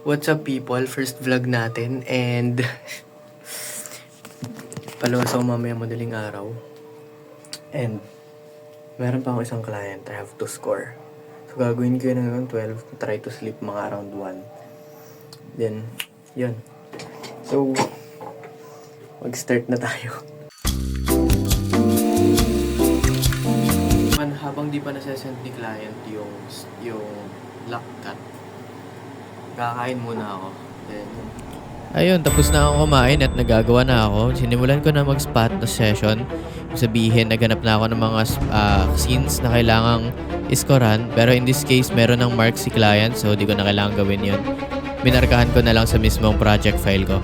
What's up people? First vlog natin and paluwas ako mamaya madaling araw. And meron pa akong isang client. I have to score. So gagawin ko yun hanggang 12. Try to sleep mga around 1. Then, yun. So, mag-start na tayo. Habang di pa nasesend ni client yung lock cut, kakain muna ako. Then, ayun, tapos na ako kumain at nagagawa na ako. Sinimulan ko na mag-spot na session. Sabihin, naghanap na ako ng mga scenes na kailangang iskoran. Pero in this case, meron ng mark si client, so di ko na kailangan gawin yun. Minarkahan ko na lang sa mismong project file ko.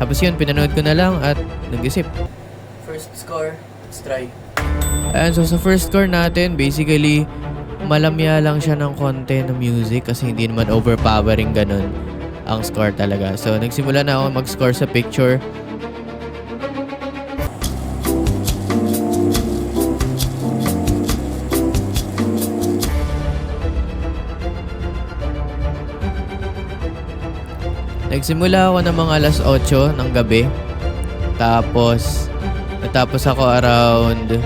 Tapos yun, pinanood ko na lang at nag-isip. first score, let's try. Ayan, so sa first score natin, basically, malamya lang siya ng konti ng music kasi hindi naman overpowering ganun ang score talaga. So, nagsimula na ako mag-score sa picture. Nagsimula ako ng mga alas 8 ng gabi. Natapos ako around...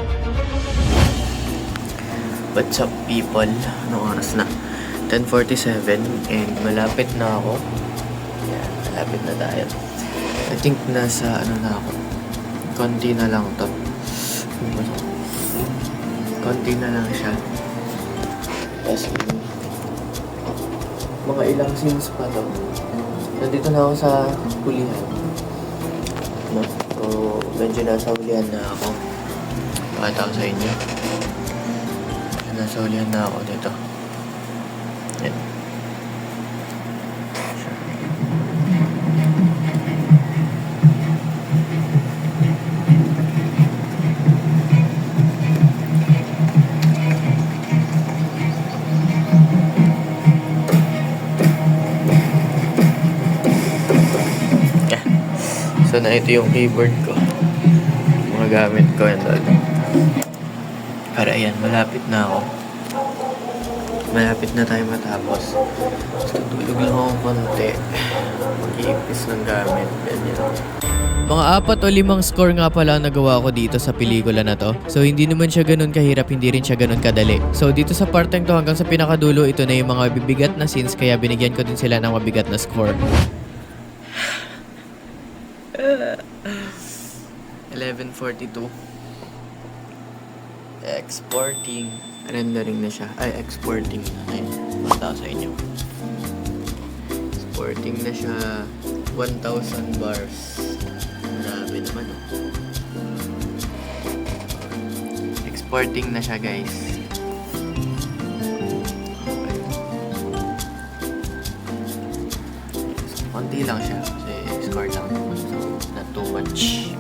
What's up people? Anong oras na? 10:47 and malapit na ako. Yan, malapit na tayo. I think nasa na ako. Konti na lang to. Konti na lang siya. Tapos mga ilang scenes pa to. Nandito na ako sa hulihan. No? So, medyo nasa hulihan na ako. Pakita ko sa inyo. Nasa hulihan na ako dito. Yan. Yeah. So na ito yung keyboard ko. Mga gamit ko yan doon. Para ayan, malapit na ako. Malapit na tayo matapos. So, tulog lang ako konti. Mag-iipis ng gamit. Ganyan. Mga 4 o 5 score nga pala ang nagawa ko dito sa pelikula na to. So hindi naman siya ganun kahirap, hindi rin siya ganun kadali. So dito sa parteng to hanggang sa pinakadulo, ito na yung mga bibigat na scenes kaya binigyan ko din sila ng mabigat na score. 11:42. Exporting. Rendering na siya. Ay, exporting na. Ayun. Mata sa inyo. Exporting na siya. 1,000 bars. Grabe naman. Exporting na siya, guys. Okay. So, konti lang siya. Kasi score lang naman. So, not too much.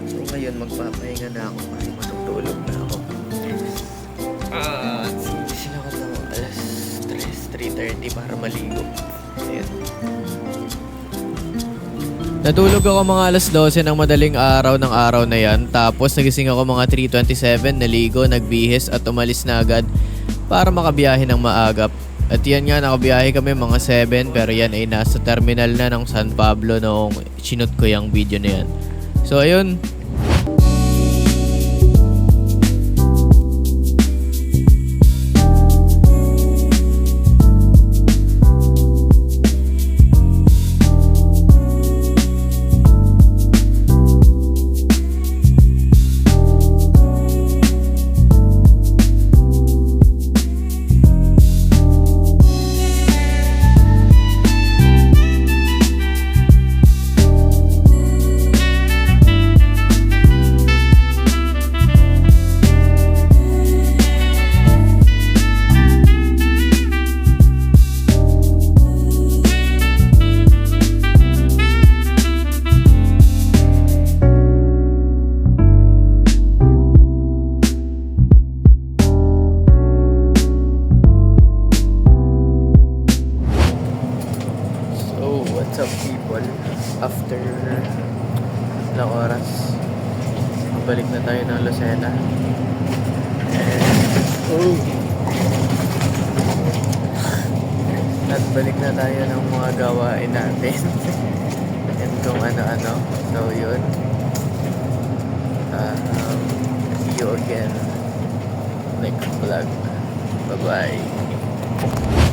So, ngayon, magpapahinga na ako kasi matutulog na ako. Gising ako ng alas 3:30 para maligo. Ayan. Natulog ako mga alas 12 ng madaling araw ng araw na yan. Tapos nagising ako mga 3:27, naligo, nagbihis at umalis na agad para makabiyahe ng maagap. At yan nga, nakabiyahe kami mga 7 pero yan ay nasa terminal na ng San Pablo noong sinut ko yung video na yan. So ayun. What's up people? After ilang oras, balik na tayo ng Lucena. And At balik na tayo ng mga gawain natin. And kung ano-ano. So yun. See you again next vlog. Bye-bye.